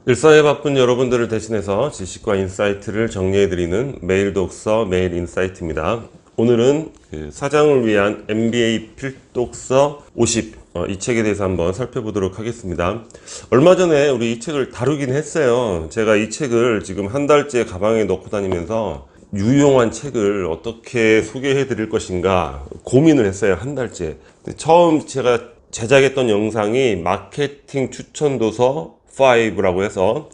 일상에 바쁜 여러분들을 대신해서 지식과 인사이트를 정리해드리는 매일 독서 매일 인사이트입니다. 오늘은 사장을 위한 MBA 필독서 50, 이 책에 대해서 한번 살펴보도록 하겠습니다. 얼마 전에 우리 이 책을 다루긴 했어요. 제가 이 책을 지금 한 달째 가방에 넣고 다니면서 유용한 책을 어떻게 소개해 드릴 것인가 고민을 했어요. 한 달째. 처음 제가 제작했던 영상이 마케팅 추천도서 5라고 해서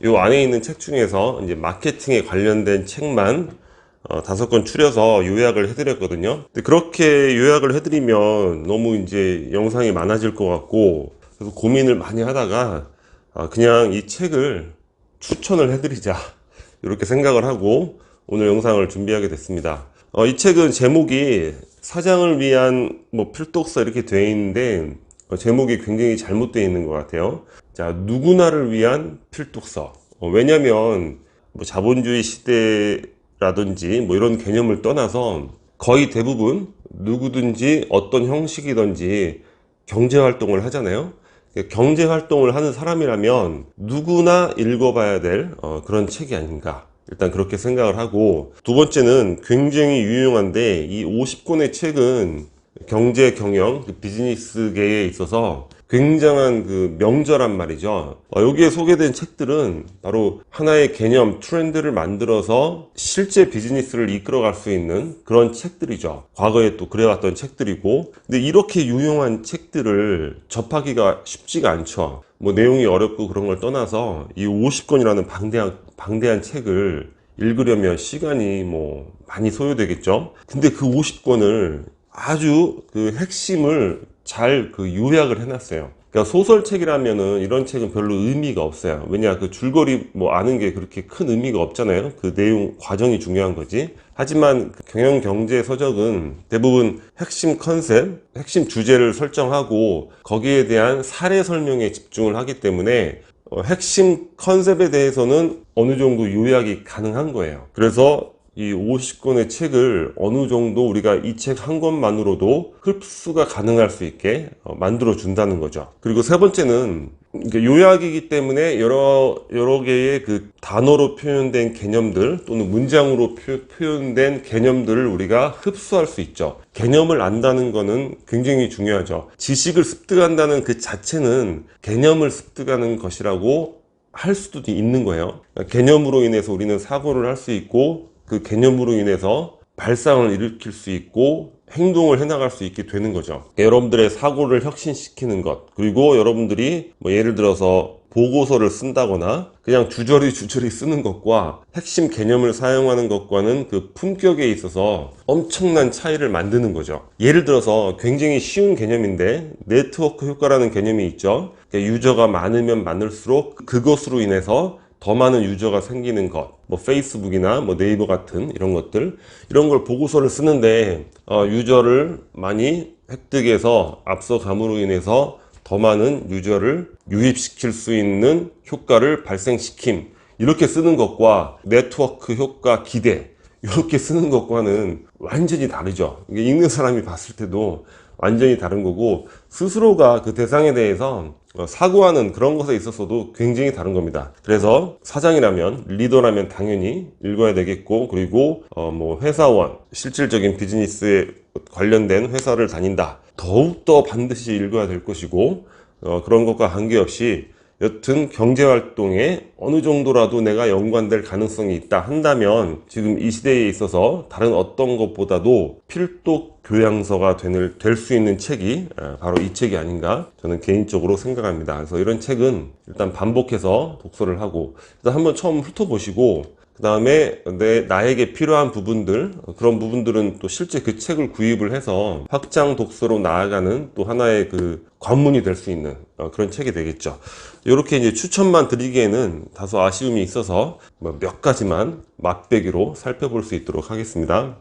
이 안에 있는 책 중에서 이제 마케팅에 관련된 책만 5권 추려서 요약을 해드렸거든요. 근데 그렇게 요약을 해드리면 너무 이제 영상이 많아질 것 같고, 그래서 고민을 많이 하다가 그냥 이 책을 추천을 해드리자 이렇게 생각을 하고 오늘 영상을 준비하게 됐습니다. 이 책은 제목이 사장을 위한 필독서 이렇게 되어 있는데 제목이 굉장히 잘못되어 있는 것 같아요. 자, 누구나를 위한 필독서. 왜냐면 자본주의 시대라든지 이런 개념을 떠나서 거의 대부분 누구든지 어떤 형식이든지 경제 활동을 하잖아요. 경제 활동을 하는 사람이라면 누구나 읽어봐야 될 그런 책이 아닌가. 일단 그렇게 생각을 하고, 두 번째는 굉장히 유용한데 이 50권의 책은 경제, 경영, 비즈니스계에 있어서 굉장한 명저란 말이죠. 여기에 소개된 책들은 바로 하나의 개념, 트렌드를 만들어서 실제 비즈니스를 이끌어갈 수 있는 그런 책들이죠. 과거에 또 그래왔던 책들이고, 근데 이렇게 유용한 책들을 접하기가 쉽지가 않죠. 내용이 어렵고 그런 걸 떠나서 이 50권이라는 방대한 책을 읽으려면 시간이 많이 소요되겠죠. 근데 그 50권을 아주 핵심을 잘 요약을 해놨어요. 그러니까 소설책이라면은 이런 책은 별로 의미가 없어요. 왜냐, 줄거리 아는 게 그렇게 큰 의미가 없잖아요. 내용, 과정이 중요한 거지. 하지만 경영 경제 서적은 대부분 핵심 컨셉, 핵심 주제를 설정하고 거기에 대한 사례 설명에 집중을 하기 때문에 핵심 컨셉에 대해서는 어느 정도 요약이 가능한 거예요. 그래서 이 50권의 책을 어느 정도 우리가 이 책 한 권만으로도 흡수가 가능할 수 있게 만들어 준다는 거죠. 그리고 세 번째는 요약이기 때문에 여러 개의 단어로 표현된 개념들 또는 문장으로 표현된 개념들을 우리가 흡수할 수 있죠. 개념을 안다는 거는 굉장히 중요하죠. 지식을 습득한다는 그 자체는 개념을 습득하는 것이라고 할 수도 있는 거예요. 개념으로 인해서 우리는 사고를 할 수 있고, 그 개념으로 인해서 발상을 일으킬 수 있고 행동을 해나갈 수 있게 되는 거죠. 여러분들의 사고를 혁신시키는 것, 그리고 여러분들이 예를 들어서 보고서를 쓴다거나 그냥 주저리 쓰는 것과 핵심 개념을 사용하는 것과는 그 품격에 있어서 엄청난 차이를 만드는 거죠. 예를 들어서 굉장히 쉬운 개념인데 네트워크 효과라는 개념이 있죠. 유저가 많으면 많을수록 그것으로 인해서 더 많은 유저가 생기는 것, 페이스북이나 네이버 같은 이런 것들, 이런 걸 보고서를 쓰는데 유저를 많이 획득해서 앞서감으로 인해서 더 많은 유저를 유입시킬 수 있는 효과를 발생시킴, 이렇게 쓰는 것과 네트워크 효과 기대, 이렇게 쓰는 것과는 완전히 다르죠. 이게 읽는 사람이 봤을 때도 완전히 다른 거고, 스스로가 그 대상에 대해서 사고하는 그런 것에 있어서도 굉장히 다른 겁니다. 그래서 사장이라면, 리더라면 당연히 읽어야 되겠고, 그리고 회사원, 실질적인 비즈니스에 관련된 회사를 다닌다, 더욱더 반드시 읽어야 될 것이고, 그런 것과 관계없이 여튼 경제활동에 어느 정도라도 내가 연관될 가능성이 있다 한다면 지금 이 시대에 있어서 다른 어떤 것보다도 필독 교양서가 될 수 있는 책이 바로 이 책이 아닌가 저는 개인적으로 생각합니다. 그래서 이런 책은 일단 반복해서 독서를 하고 일단 한번 처음 훑어보시고, 그 다음에 나에게 필요한 부분들, 그런 부분들은 또 실제 그 책을 구입을 해서 확장 독서로 나아가는 또 하나의 관문이 될 수 있는 그런 책이 되겠죠. 이렇게 이제 추천만 드리기에는 다소 아쉬움이 있어서 몇 가지만 맛배기로 살펴볼 수 있도록 하겠습니다.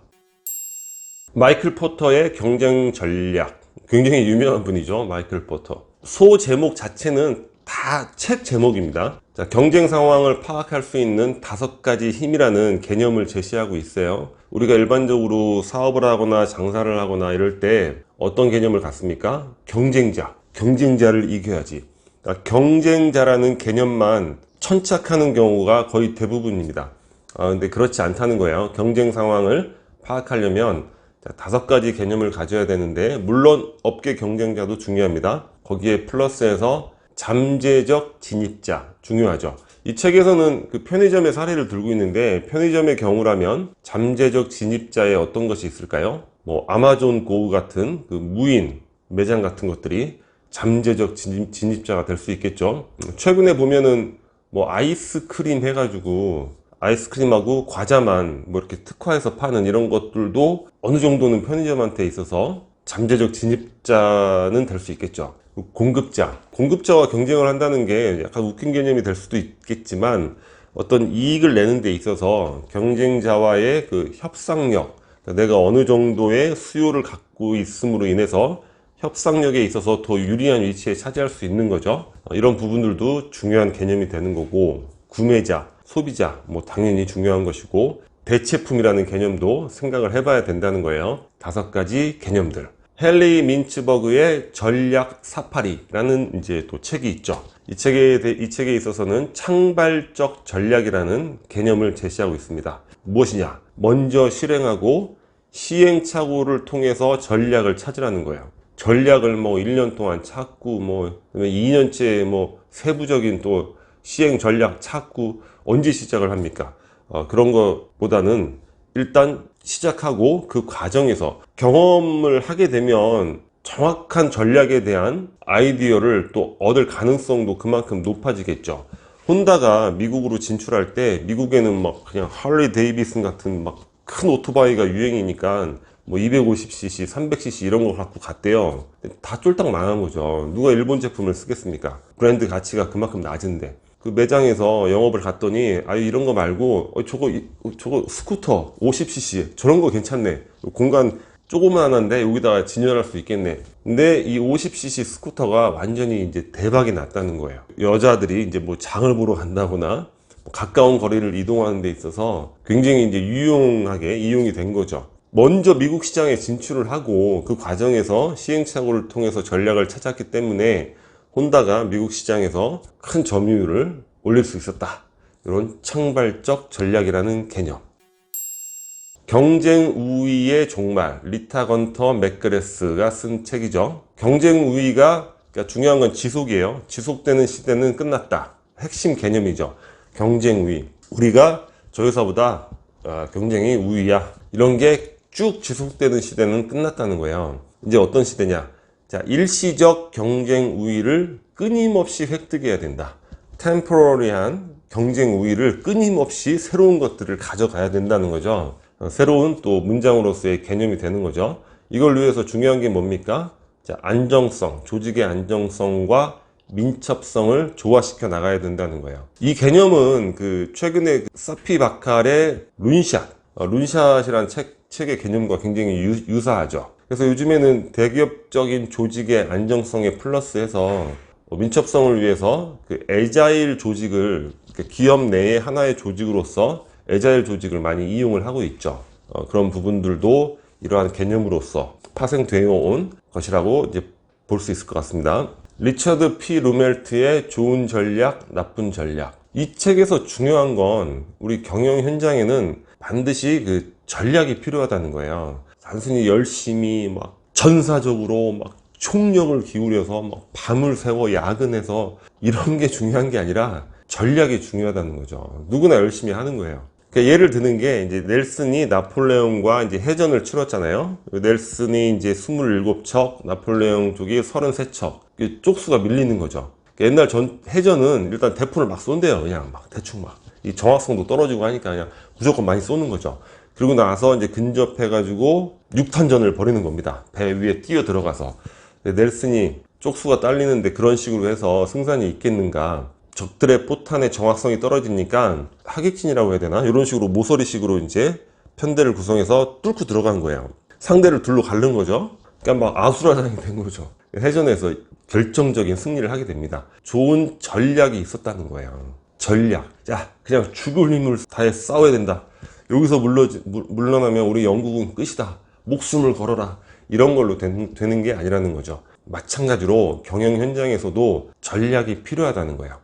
마이클 포터의 경쟁 전략. 굉장히 유명한 분이죠, 마이클 포터. 소 제목 자체는 다 책 제목입니다. 자, 경쟁 상황을 파악할 수 있는 5가지 힘이라는 개념을 제시하고 있어요. 우리가 일반적으로 사업을 하거나 장사를 하거나 이럴 때 어떤 개념을 갖습니까? 경쟁자를 이겨야지. 그러니까 경쟁자라는 개념만 천착하는 경우가 거의 대부분입니다. 근데 그렇지 않다는 거예요. 경쟁 상황을 파악하려면 5가지 개념을 가져야 되는데, 물론 업계 경쟁자도 중요합니다. 거기에 플러스해서 잠재적 진입자 중요하죠. 이 책에서는 그 편의점의 사례를 들고 있는데, 편의점의 경우라면 잠재적 진입자에 어떤 것이 있을까요? 뭐 아마존 고 같은 그 무인 매장 같은 것들이 잠재적 진입자가 될 수 있겠죠. 최근에 보면은 뭐 아이스크림 해가지고 아이스크림하고 과자만 뭐 이렇게 특화해서 파는 이런 것들도 어느 정도는 편의점한테 있어서 잠재적 진입자는 될 수 있겠죠. 공급자와 경쟁을 한다는 게 약간 웃긴 개념이 될 수도 있겠지만, 어떤 이익을 내는 데 있어서 경쟁자와의 그 협상력, 내가 어느 정도의 수요를 갖고 있음으로 인해서 협상력에 있어서 더 유리한 위치에 차지할 수 있는 거죠. 이런 부분들도 중요한 개념이 되는 거고, 구매자, 소비자 뭐 당연히 중요한 것이고, 대체품이라는 개념도 생각을 해봐야 된다는 거예요. 5가지 개념들. 헨리 민츠버그의 전략 사파리라는 이제 또 책이 있죠. 이 책에 있어서는 창발적 전략이라는 개념을 제시하고 있습니다. 무엇이냐? 먼저 실행하고 시행착오를 통해서 전략을 찾으라는 거예요. 전략을 뭐 1년 동안 찾고 뭐 2년째 뭐 세부적인 또 시행 전략 찾고 언제 시작을 합니까? 그런 것보다는 일단 시작하고 그 과정에서 경험을 하게 되면 정확한 전략에 대한 아이디어를 또 얻을 가능성도 그만큼 높아지겠죠. 혼다가 미국으로 진출할 때 미국에는 막 그냥 할리 데이비슨 같은 막 큰 오토바이가 유행이니까 뭐 250cc, 300cc 이런 거 갖고 갔대요. 다 쫄딱 망한 거죠. 누가 일본 제품을 쓰겠습니까? 브랜드 가치가 그만큼 낮은데. 그 매장에서 영업을 갔더니 이런 거 말고 저거 스쿠터 50cc 저런 거 괜찮네. 공간 조그만한데 여기다가 진열할 수 있겠네. 근데 이 50cc 스쿠터가 완전히 이제 대박이 났다는 거예요. 여자들이 이제 뭐 장을 보러 간다거나 가까운 거리를 이동하는 데 있어서 굉장히 이제 유용하게 이용이 된 거죠. 먼저 미국 시장에 진출을 하고 그 과정에서 시행착오를 통해서 전략을 찾았기 때문에 혼다가 미국 시장에서 큰 점유율을 올릴 수 있었다. 이런 창발적 전략이라는 개념. 경쟁 우위의 종말, 리타 건터 맥그레스가 쓴 책이죠. 경쟁 우위가 그러니까 중요한 건 지속이에요. 지속되는 시대는 끝났다. 핵심 개념이죠. 경쟁 우위. 우리가 저 회사보다 경쟁이 우위야. 이런 게 쭉 지속되는 시대는 끝났다는 거예요. 이제 어떤 시대냐? 자, 일시적 경쟁 우위를 끊임없이 획득해야 된다. 템포러리한 경쟁 우위를 끊임없이 새로운 것들을 가져가야 된다는 거죠. 새로운 또 문장으로서의 개념이 되는 거죠. 이걸 위해서 중요한 게 뭡니까? 자, 안정성, 조직의 안정성과 민첩성을 조화시켜 나가야 된다는 거예요. 이 개념은 그 최근에 사피 바칼의 룬샷이라는 책의 개념과 굉장히 유사하죠. 그래서 요즘에는 대기업적인 조직의 안정성에 플러스해서 민첩성을 위해서 그 애자일 조직을 기업 내의 하나의 조직으로서 애자일 조직을 많이 이용을 하고 있죠. 그런 부분들도 이러한 개념으로서 파생되어 온 것이라고 이제 볼 수 있을 것 같습니다. 리처드 P. 루멜트의 좋은 전략, 나쁜 전략. 이 책에서 중요한 건 우리 경영 현장에는 반드시 그 전략이 필요하다는 거예요. 단순히 열심히 막 전사적으로 막 총력을 기울여서 막 밤을 새워 야근해서 이런 게 중요한 게 아니라 전략이 중요하다는 거죠. 누구나 열심히 하는 거예요. 그러니까 예를 드는 게 이제 넬슨이 나폴레옹과 이제 해전을 치렀잖아요. 넬슨이 이제 27척, 나폴레옹 쪽이 33척. 쪽수가 밀리는 거죠. 그러니까 옛날 해전은 일단 대포를 막 쏜대요. 그냥 막 대충 막. 이 정확성도 떨어지고 하니까 그냥 무조건 많이 쏘는 거죠. 그리고 나서 이제 근접해가지고 6탄전을 벌이는 겁니다. 배 위에 뛰어 들어가서. 넬슨이 쪽수가 딸리는데 그런 식으로 해서 승산이 있겠는가. 적들의 포탄의 정확성이 떨어지니까 하객진이라고 해야 되나? 이런 식으로 모서리식으로 이제 편대를 구성해서 뚫고 들어간 거예요. 상대를 둘로 가른 거죠. 그러니까 막 아수라장이 된 거죠. 해전에서 결정적인 승리를 하게 됩니다. 좋은 전략이 있었다는 거예요. 전략. 자, 그냥 죽을 힘을 다해 싸워야 된다. 여기서 물러나면 우리 영국은 끝이다. 목숨을 걸어라. 이런 걸로 되는 게 아니라는 거죠. 마찬가지로 경영 현장에서도 전략이 필요하다는 거예요.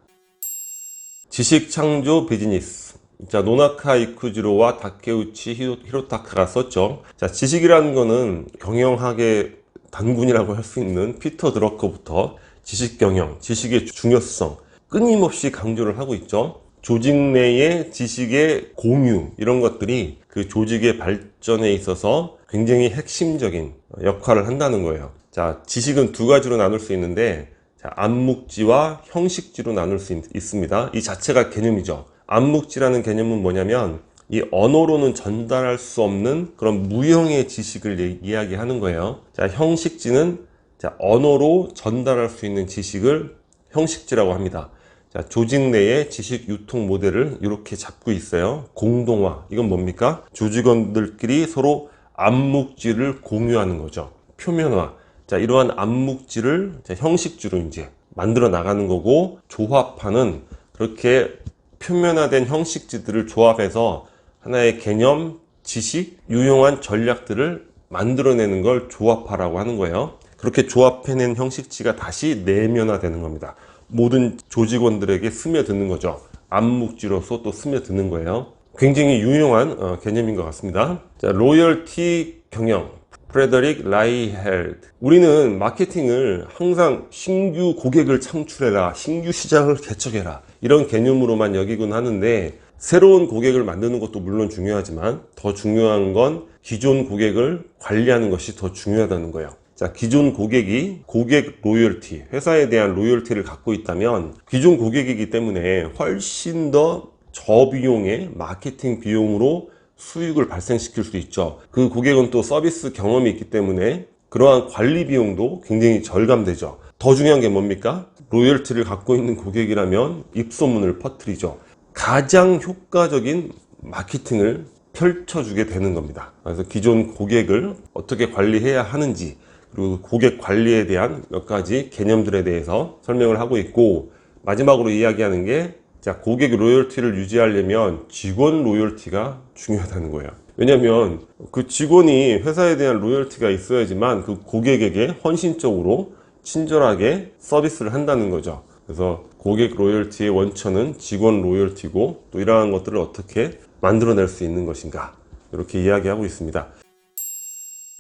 지식 창조 비즈니스. 자, 노나카 이쿠지로와 다케우치 히로타카가 썼죠. 자, 지식이라는 거는 경영학의 단군이라고 할 수 있는 피터 드러커부터 지식 경영, 지식의 중요성 끊임없이 강조를 하고 있죠. 조직 내의 지식의 공유, 이런 것들이 그 조직의 발전에 있어서 굉장히 핵심적인 역할을 한다는 거예요. 자, 지식은 두 가지로 나눌 수 있는데, 자, 암묵지와 형식지로 나눌 수 있습니다. 이 자체가 개념이죠. 암묵지라는 개념은 뭐냐면 이 언어로는 전달할 수 없는 그런 무형의 지식을 이야기하는 거예요. 자, 형식지는 자, 언어로 전달할 수 있는 지식을 형식지라고 합니다. 자, 조직 내의 지식 유통 모델을 이렇게 잡고 있어요. 공동화. 이건 뭡니까? 조직원들끼리 서로 암묵지를 공유하는 거죠. 표면화. 자, 이러한 암묵지를 형식지로 이제 만들어 나가는 거고, 조합하는 그렇게 표면화된 형식지들을 조합해서 하나의 개념, 지식, 유용한 전략들을 만들어내는 걸 조합화라고 하는 거예요. 그렇게 조합해낸 형식지가 다시 내면화되는 겁니다. 모든 조직원들에게 스며드는 거죠. 암묵지로서 또 스며드는 거예요. 굉장히 유용한 개념인 것 같습니다. 자, 로열티 경영. 프레더릭 라이헬드. 우리는 마케팅을 항상 신규 고객을 창출해라, 신규 시장을 개척해라, 이런 개념으로만 여기곤 하는데, 새로운 고객을 만드는 것도 물론 중요하지만 더 중요한 건 기존 고객을 관리하는 것이 더 중요하다는 거예요. 자, 기존 고객이 고객 로열티, 회사에 대한 로열티를 갖고 있다면 기존 고객이기 때문에 훨씬 더 저비용의 마케팅 비용으로 수익을 발생시킬 수 있죠. 그 고객은 또 서비스 경험이 있기 때문에 그러한 관리 비용도 굉장히 절감되죠. 더 중요한 게 뭡니까? 로열티를 갖고 있는 고객이라면 입소문을 퍼뜨리죠. 가장 효과적인 마케팅을 펼쳐주게 되는 겁니다. 그래서 기존 고객을 어떻게 관리해야 하는지, 그리고 고객 관리에 대한 몇 가지 개념들에 대해서 설명을 하고 있고, 마지막으로 이야기하는 게, 자, 고객 로열티를 유지하려면 직원 로열티가 중요하다는 거예요. 왜냐면 그 직원이 회사에 대한 로열티가 있어야지만 그 고객에게 헌신적으로 친절하게 서비스를 한다는 거죠. 그래서 고객 로열티의 원천은 직원 로열티고, 또 이러한 것들을 어떻게 만들어낼 수 있는 것인가, 이렇게 이야기하고 있습니다.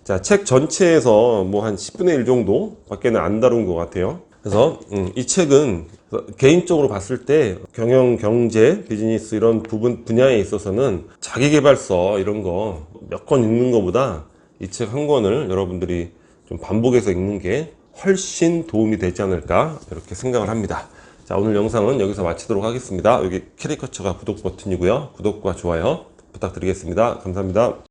자, 책 전체에서 뭐 한 10분의 1 정도 밖에는 안 다룬 것 같아요. 그래서 이 책은 개인적으로 봤을 때 경영, 경제, 비즈니스 이런 분야에 있어서는 자기계발서 이런 거 몇 권 읽는 것보다 이 책 한 권을 여러분들이 좀 반복해서 읽는 게 훨씬 도움이 되지 않을까, 이렇게 생각을 합니다. 자, 오늘 영상은 여기서 마치도록 하겠습니다. 여기 캐리커처가 구독 버튼이고요. 구독과 좋아요 부탁드리겠습니다. 감사합니다.